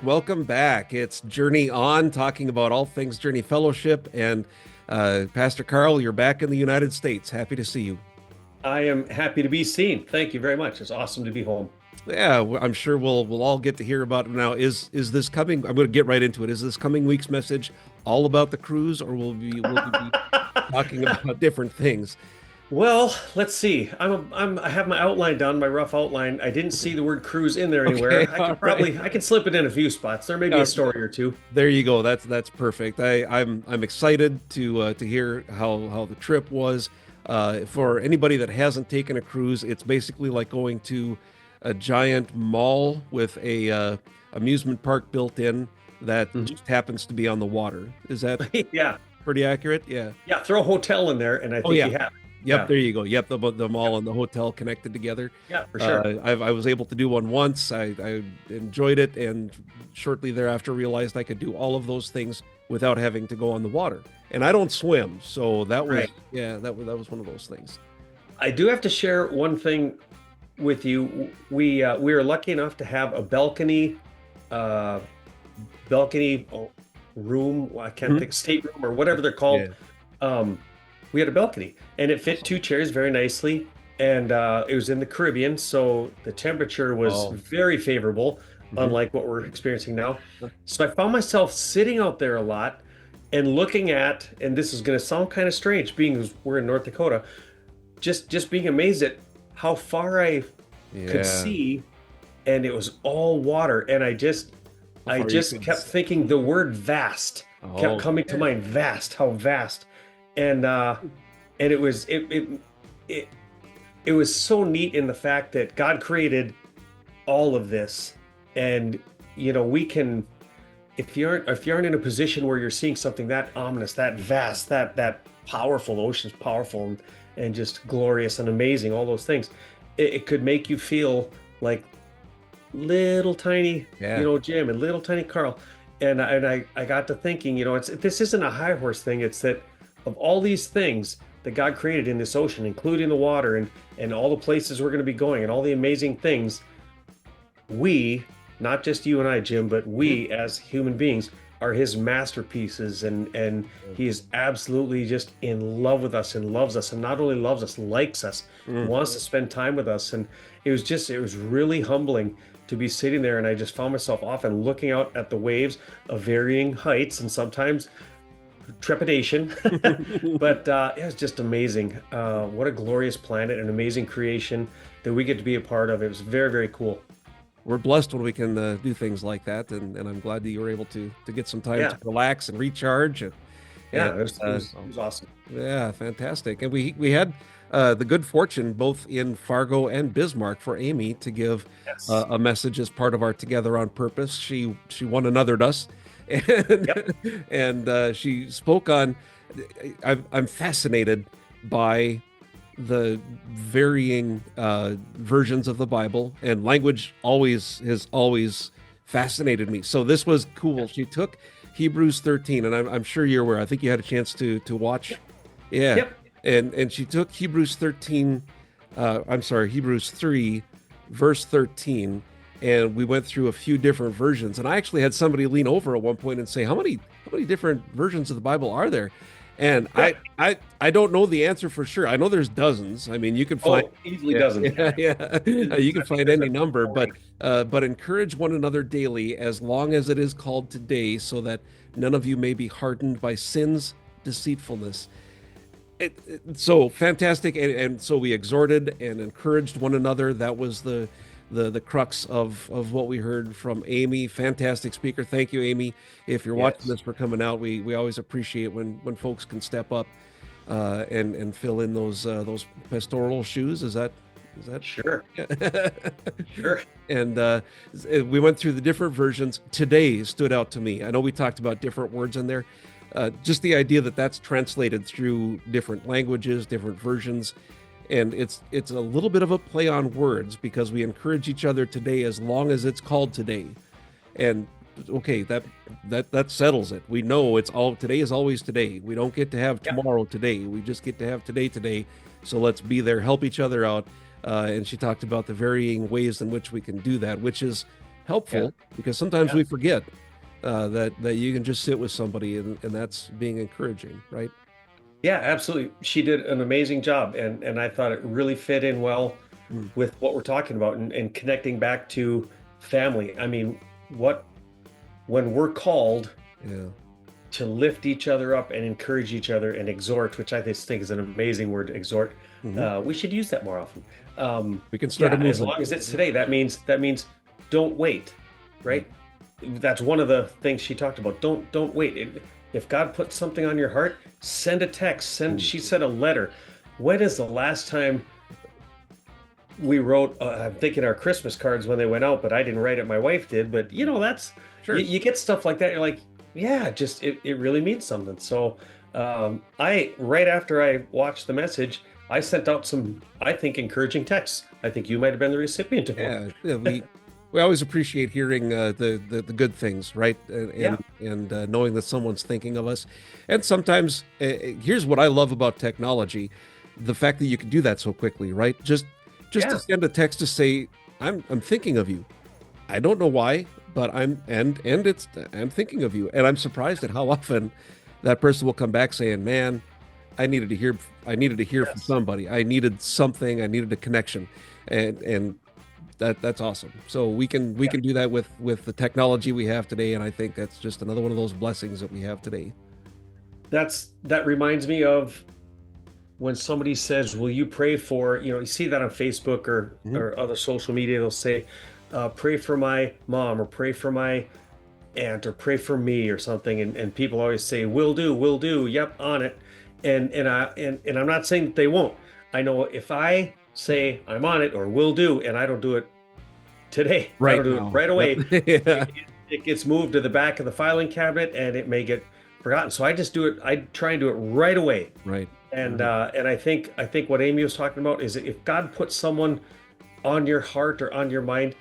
Welcome back. It's Journey On, talking about all things Journey Fellowship. And Pastor Karl, you're back in the United States. Happy to see you. I am happy to be seen. Thank you very much. It's awesome to be home. Yeah, I'm sure we'll all get to hear about it now. Is this coming? I'm going to get right into it. Is this coming week's message all about the cruise, or will we be talking about different things? Well, let's see. I have my outline done, my rough outline. I didn't see the word cruise in there anywhere. Okay, I can slip it in a few spots. There may be a story or two. There you go. That's perfect. I'm excited to hear how the trip was. For anybody that hasn't taken a cruise, it's basically like going to a giant mall with a amusement park built in that just happens to be on the water. Is that Yeah. pretty accurate? Yeah. Yeah, throw a hotel in there, and I think you have it. Yep, Yeah. there you go. Yep, the mall and the hotel connected together. Yeah, for sure. I was able to do one once. I enjoyed it, and shortly thereafter realized I could do all of those things without having to go on the water. And I don't swim, so that was that was one of those things. I do have to share one thing with you. We were lucky enough to have a balcony room. I can't think, stateroom or whatever they're called. Yeah. We had a balcony, and it fit two chairs very nicely, and it was in the Caribbean, so the temperature was very favorable, unlike what we're experiencing now. So I found myself sitting out there a lot and looking at, and this is going to sound kind of strange, being we're in North Dakota, just being amazed at how far I could see, and it was all water, and I just kept thinking the word vast kept coming to mind. Vast, how vast. And it was so neat in the fact that God created all of this, and we can, if you aren't in a position where you're seeing something that ominous, that vast, that powerful, the ocean's powerful and just glorious and amazing, all those things, it could make you feel like little tiny Jim and little tiny Karl, and I got to thinking, this isn't a high horse thing. It's that of all these things that God created in this ocean, including the water and all the places we're going to be going and all the amazing things, we, not just you and I, Jim, but we as human beings are his masterpieces, and he is absolutely just in love with us and loves us, and not only loves us, likes us, wants to spend time with us. And it was really humbling to be sitting there, and I just found myself often looking out at the waves of varying heights and sometimes trepidation, but it was just amazing. What a glorious planet, an amazing creation that we get to be a part of. It was very, very cool. We're blessed when we can do things like that, and I'm glad that you were able to get some time to relax and recharge. It was awesome. Yeah, fantastic. And we had the good fortune, both in Fargo and Bismarck, for Amy to give a message as part of our Together on Purpose. She one anothered us. And she spoke on. I'm fascinated by the varying versions of the Bible, and language has always fascinated me. So this was cool. She took Hebrews 13, and I'm sure you're aware. I think you had a chance to watch. Yeah. Yep. And she took Hebrews 13. Hebrews 3, verse 13. And we went through a few different versions. And I actually had somebody lean over at one point and say, how many different versions of the Bible are there? And I don't know the answer for sure. I know there's dozens. I mean, you can find easily dozens. You can find any number, but encourage one another daily, as long as it is called today, so that none of you may be hardened by sin's deceitfulness. So fantastic. And so we exhorted and encouraged one another. That was the crux of what we heard from Amy. Fantastic speaker. Thank you, Amy. If you're watching this for coming out, we always appreciate when folks can step up and fill in those pastoral shoes. Is that sure? Sure. And we went through the different versions. Today stood out to me. I know we talked about different words in there. Just the idea that that's translated through different languages, different versions. And it's a little bit of a play on words, because we encourage each other today as long as it's called today. And okay, that settles it. We know it's all today is always today. We don't get to have Yeah. tomorrow today. We just get to have today. So let's be there, help each other out. And she talked about the varying ways in which we can do that, which is Yeah. helpful because sometimes Yeah. we forget that you can just sit with somebody and that's being encouraging, right? Yeah, absolutely. She did an amazing job, and I thought it really fit in well Mm, with what we're talking about and connecting back to family. I mean, what when we're called yeah. to lift each other up and encourage each other and exhort, which I just think is an amazing word, exhort. Hmm. We should use that more often. We can start Yeah, a as movement. long as it's today, that means don't wait, right? That's one of the things she talked about. Don't wait. If God puts something on your heart, send a text. Mm. She said a letter. When is the last time we wrote? I'm thinking our Christmas cards when they went out, but I didn't write it. My wife did. But that's Sure. you get stuff like that. You're like, yeah, just it really means something. So I right after I watched the message, I sent out some, I think, encouraging texts. I think you might have been the recipient of one. Yeah, we always appreciate hearing the good things, right? Yeah. And knowing that someone's thinking of us. And sometimes, here's what I love about technology: the fact that you can do that so quickly, right? Just Yeah. to send a text to say, I'm thinking of you. I don't know why, but I'm thinking of you, and I'm surprised at how often that person will come back saying, "Man, I needed to hear from Yes. somebody. I needed something. I needed a connection," and that's awesome. So we can do that with the technology we have today, and I think that's just another one of those blessings that we have today. That reminds me of when somebody says, "Will you pray for?" You see that on Facebook or Mhm. or other social media. They'll say, "Pray for my mom," or "Pray for my aunt," or "Pray for me," or something. And people always say, will do. Yep, on it." And I'm not saying that they won't. I know if I say I'm on it or will do, and I don't do it today, I Right don't do it now. right away, Yep. Yeah. it gets moved to the back of the filing cabinet and it may get forgotten. So I just do it. I try and do it right away. Right. And Right. I think what Amy was talking about is if God puts someone on your heart or on your mind,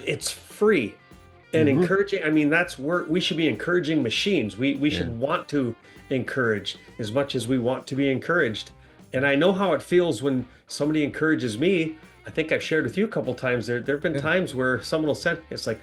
it's free and Mhm. encouraging. I mean, that's where we should be encouraging machines. We Yeah. should want to encourage as much as we want to be encouraged. And I know how it feels when somebody encourages me. I think I've shared with you a couple times. There've been Yeah. times where someone will say, it's like,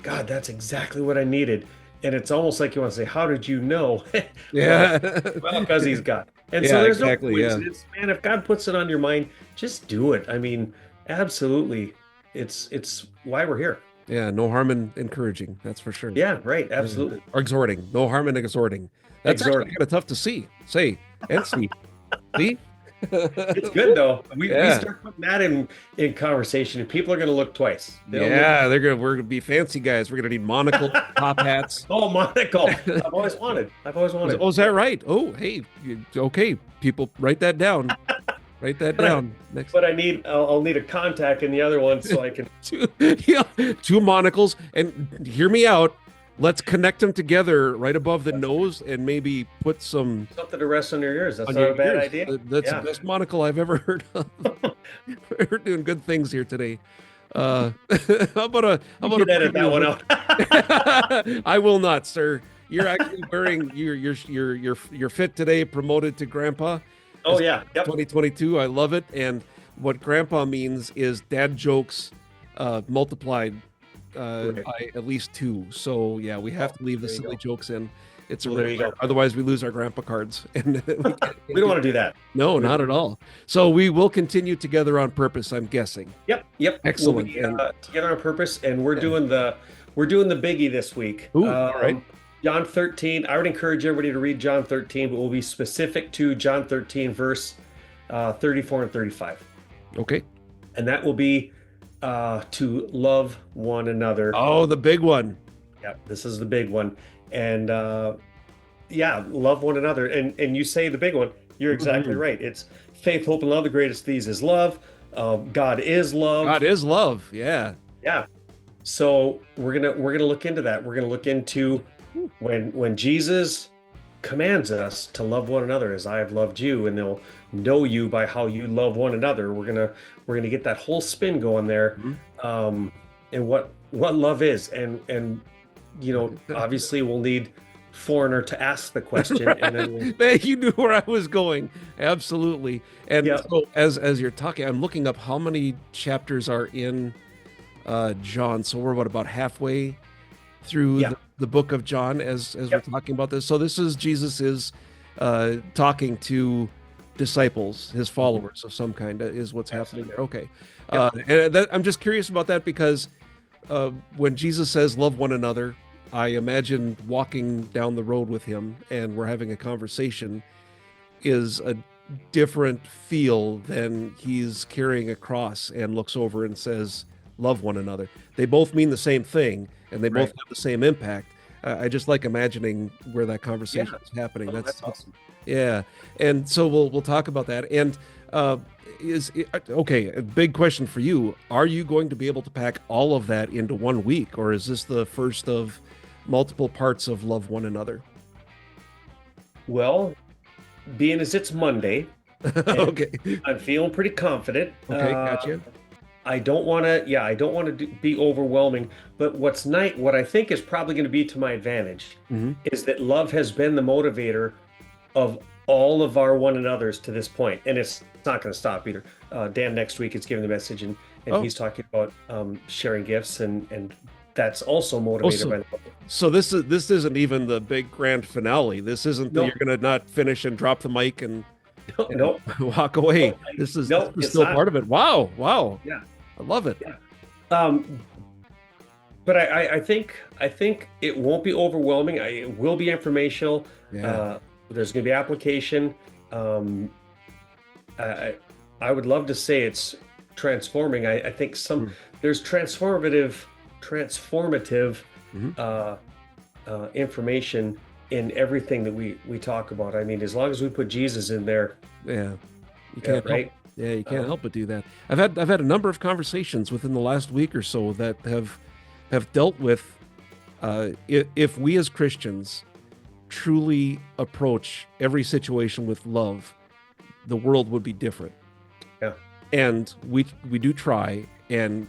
God, that's exactly what I needed. And it's almost like you want to say, how did you know? well, Yeah. well, because he's God. And so Yeah, there's no exactly. Yeah. coincidence, man. If God puts it on your mind, just do it. I mean, absolutely. It's why we're here. Yeah. No harm in encouraging. That's for sure. Yeah, right. Yeah. Absolutely. Or exhorting. No harm in exhorting. That's actually Exhorting. kind of tough to say and see. See? It's good though. We Yeah. start putting that in conversation, and people are going to look twice. They'll look. Yeah, we're gonna be fancy guys. We're gonna need monocles, top hats. Oh, monocle. I've always wanted. I've always wanted. Oh, is that right? Oh, hey, okay, people, write that down. Write that But I, down. Next, but I'll need a contact in the other one so I can. two, yeah, two monocles, and hear me out. Let's connect them together right above the nose, and maybe put some Something to rest on your ears. That's on not your a bad ears. idea. That's Yeah. the best monocle I've ever heard of. We're doing good things here today. How about a You should edit that one out. I will not, sir. You're actually wearing you're fit today, promoted to grandpa. Oh yeah. Yep. 2022. I love it. And what grandpa means is dad jokes multiplied Right. by at least two. So yeah, we have to leave the There you silly go. jokes in. It's a Well, there you rare, go. otherwise we lose our grandpa cards. And We don't want to do that. no, not at all. So we will continue together on purpose, I'm guessing. Yep. Yep. Excellent. We'll be, And- together on purpose, and we're Yeah. doing the biggie this week. Ooh, all right. John 13. I would encourage everybody to read John 13, but we'll be specific to John 13, verse 34 and 35. Okay. And that will be to love one another. Oh, the big one. Yeah, this is the big one. And yeah, love one another. And you say the big one, you're exactly Mhm. right. It's faith, hope, and love. The greatest of these is love. God is love. God is love. Yeah. Yeah. So we're gonna look into that. We're gonna look into when Jesus commands us to love one another as I have loved you, and they'll know you by how you love one another. We're gonna get that whole spin going there. Mhm. And what what love is, and obviously we'll need Foreigner to ask the question, and then we'll, Man, you knew where I was going. Absolutely. And yeah, so as you're talking, I'm looking up how many chapters are in John. So we're about halfway through yeah, the book of John as we're yep, talking about this. So this is Jesus is talking to disciples, his mhm, followers of some kind, is what's happening there. absolutely, Okay. yep, I'm just curious about that because when Jesus says love one another, I imagine walking down the road with him and we're having a conversation is a different feel than he's carrying a cross and looks over and says, love one another. They both mean the same thing and they both right, have the same impact. I just like imagining where that yeah. conversation is happening. Oh, that's That's awesome. yeah. And so we'll talk about that. And uh, okay, a big question for you. Are you going to be able to pack all of that into 1 week, or is this the first of multiple parts of love one another? Well, being as it's Monday, and Okay. I'm feeling pretty confident. Okay, gotcha. I don't want to, yeah, I don't want to be overwhelming. But what I think is probably going to be to my advantage Hmm. is that love has been the motivator of all of our one another's to this point, and it's not going to stop either. Dan next week is giving the message, and Oh, he's talking about sharing gifts, and that's also motivated also, by love. so this isn't even the big grand finale. This isn't that No, you're gonna not finish and drop the mic no, and no, walk away. no, This no, is it's still not. part of it. Wow, wow. Yeah, I love it. yeah. Um, but I think it won't be overwhelming. It will be informational. Yeah. Uh, there's going to be application. Um, I I I would love to say it's transforming. I think there's transformative Mm-hmm. uh, information in everything that we talk about. I mean, as long as we put Jesus in there, Yeah. You yeah, can't help. right? Yeah, you can't Um, help but do that. I've had a number of conversations within the last week or so that have dealt with if we as Christians truly approach every situation with love, the world would be different. yeah, And we do try, and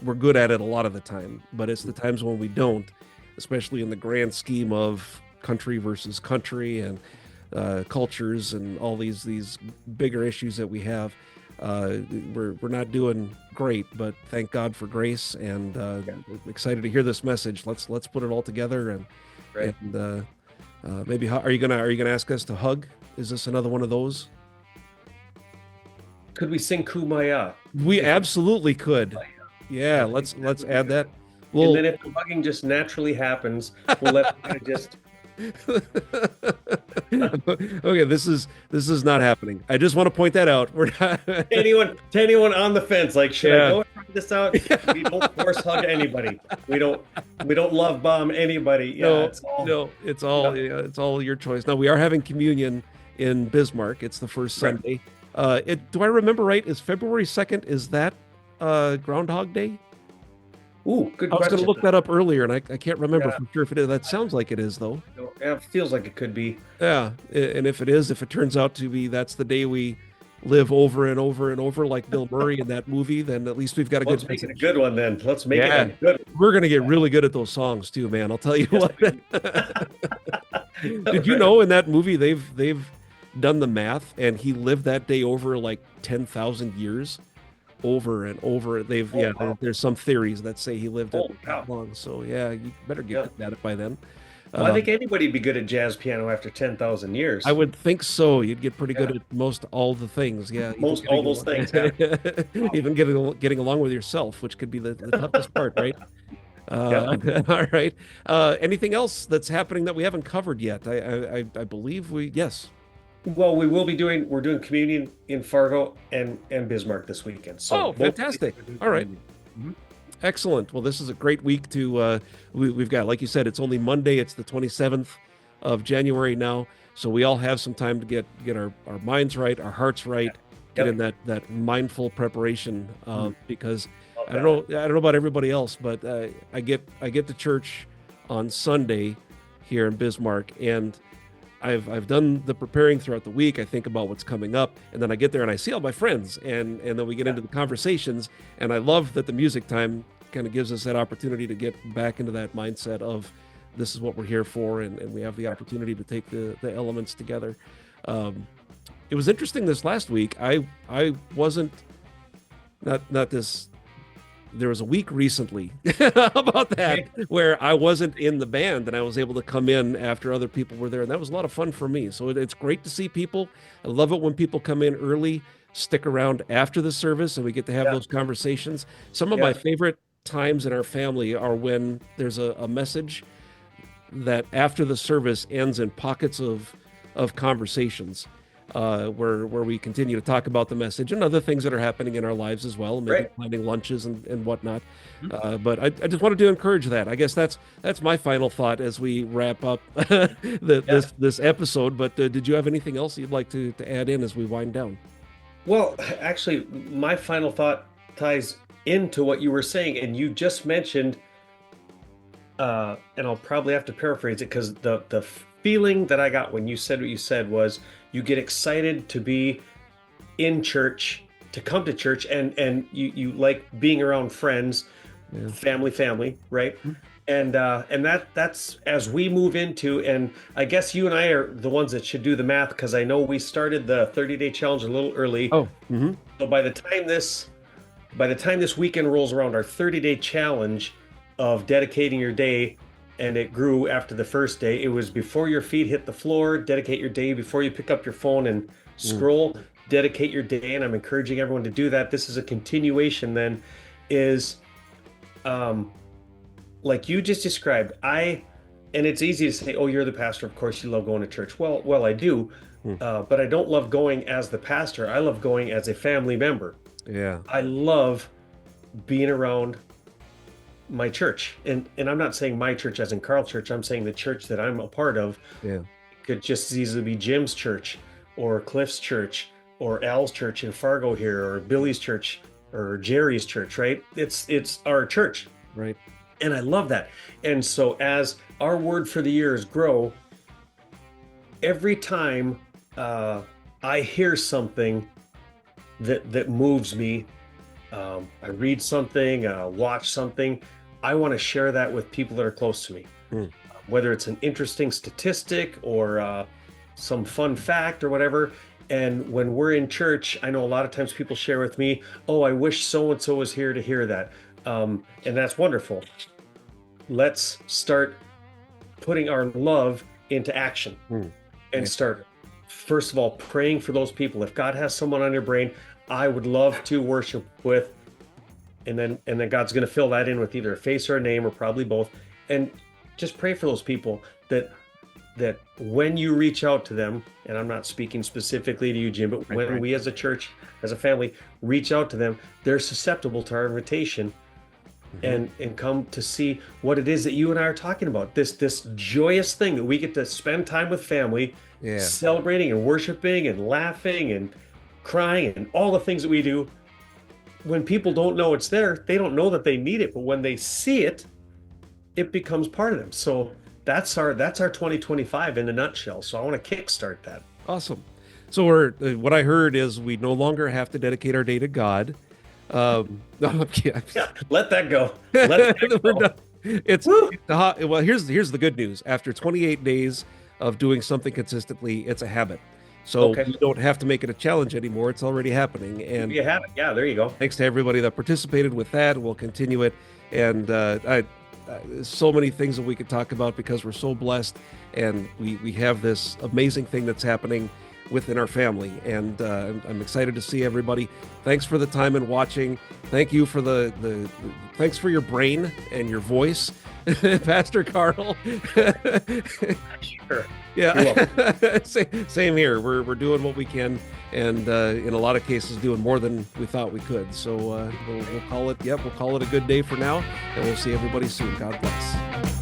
we're good at it a lot of the time, but it's the times when we don't, especially in the grand scheme of country versus country and cultures and all these bigger issues that we have. Uh, we're not doing great, but thank God for grace, and yeah, excited to hear this message. Let's put it all together, right. and maybe are you gonna ask us to hug? Is this another one of those? Could we sing Kumbaya? We If absolutely could. Yeah, I think that let's would be add good. that. And Well, then if the hugging just naturally happens, we'll let the guy just okay, this is not happening. I just want to point that out. We're not. to anyone on the fence, like, should I Yeah. go and try this out? We don't force hug anybody. We don't love bomb anybody. Yeah, No, it's all no, it's yeah, all yeah, it's all your choice. Now we are having communion in Bismarck. It's the first right. Sunday. Do I remember right? Is February 2nd? Is that Groundhog Day? Ooh, good I was going to question. look that up earlier, and I can't remember Yeah, for sure if it is. That sounds like it is, though. yeah, it feels like it could be. Yeah, and if it is, if it turns out to be that's the day we live over and over and over, like Bill Murray in that movie, then at least we've got a good Let's make it a message. good one then. Let's make it a Yeah, good we're gonna get really good at those songs too, man. I'll tell you Yes, what. we Did you know in that movie they've done the math and he lived that day over like 10,000 years, over and over. Oh, wow. There's some theories that say he lived it Holy cow. that long. So yeah, you better get Yeah. good at it by then. Well, I Uh, think anybody'd be good at jazz piano after 10,000 I years. would think so. You'd get pretty good Yeah. at most all the things. Yeah, even Most all getting those along, things. Yeah. Wow. even getting along with yourself, which could be the toughest part, right? Yeah. All right. Anything else that's happening that we haven't covered yet? I believe yes. Well, we're doing communion in Fargo and Bismarck this weekend. So Oh, both places fantastic. are doing All right. communion. Mhm. Excellent. Well, this is a great week to we've got, like you said, it's only Monday. It's the 27th of January now. So we all have some time to get our minds right, our hearts right, get Yep. in that mindful preparation Mm, because love I don't that. know I don't know about everybody else, but I get to church on Sunday here in Bismarck, and I've done the preparing throughout the week. I think about what's coming up, and then I get there and I see all my friends, and then we get Yeah. into the conversations. And I love that the music time kind of gives us that opportunity to get back into that mindset of this is what we're here for, and we have the opportunity to take the elements together. It was interesting this last week. I wasn't not this. There was a week recently about that where I wasn't in the band and I was able to come in after other people were there, and that was a lot of fun for me. So it's great to see people. I love it when people come in early, stick around after the service, and we get to have those conversations. Some of my favorite times in our family are when there's a message that after the service ends in pockets of conversations. Where we continue to talk about the message and other things that are happening in our lives as well, maybe planning lunches and whatnot. But I just wanted to encourage that. I guess that's my final thought as we wrap up this episode. But did you have anything else you'd like to add in as we wind down? Well, actually, my final thought ties into what you were saying, and you just mentioned, and I'll probably have to paraphrase it because the feeling that I got when you said what you said was you get excited to be in church, to come to church, and you like being around friends, family, right? And that's as we move into, and I guess you and I are the ones that should do the math because I know we started the 30-day challenge a little early. So by the time this weekend rolls around, our 30-day challenge of dedicating your day, and it grew after the first day. It was before your feet hit the floor, dedicate your day. Before you pick up your phone and scroll, dedicate your day. And I'm encouraging everyone to do that. This is a continuation then, is like you just described. And it's easy to say, oh, you're the pastor, of course you love going to church. Well, I do, but I don't love going as the pastor. I love going as a family member. Yeah. I love being around my church, and I'm not saying my church as in Karl Church. I'm saying the church that I'm a part of. It could just as easily be Jim's church or Cliff's church or Al's church in Fargo here, or Billy's church or Jerry's church, right? It's our church, right? And I love that. And so as our word for the years grow, every time I hear something that moves me, I read something, watch something, I want to share that with people that are close to me, whether it's an interesting statistic or some fun fact or whatever. And when we're in church, I know a lot of times people share with me, oh, I wish so-and-so was here to hear that. And that's wonderful. Let's start putting our love into action and start, first of all, praying for those people. If God has someone on your brain, I would love to worship with, and then God's going to fill that in with either a face or a name or probably both. And just pray for those people that when you reach out to them, and I'm not speaking specifically to you, Jim, but when we as a church, as a family, reach out to them, they're susceptible to our invitation and come to see what it is that you and I are talking about. This joyous thing that we get to spend time with family, celebrating and worshiping and laughing and crying and all the things that we do. When people don't know it's there, they don't know that they need it, but when they see it, it becomes part of them. So that's our 2025 in a nutshell. So I want to kickstart that. Awesome. So what I heard is we no longer have to dedicate our day to God. No, I'm kidding. Yeah, let that go. Let that go. Well, here's the good news. After 28 days of doing something consistently, it's a habit. So you don't have to make it a challenge anymore. It's already happening. And you have it. Yeah, there you go. Thanks to everybody that participated with that. We'll continue it. And so many things that we could talk about because we're so blessed. And we have this amazing thing that's happening within our family. And I'm excited to see everybody. Thanks for the time and watching. Thank you for thanks for your brain and your voice, Pastor Karl. Sure. Yeah, same here. We're doing what we can, and in a lot of cases, doing more than we thought we could. So we'll call it. We'll call it a good day for now, and we'll see everybody soon. God bless.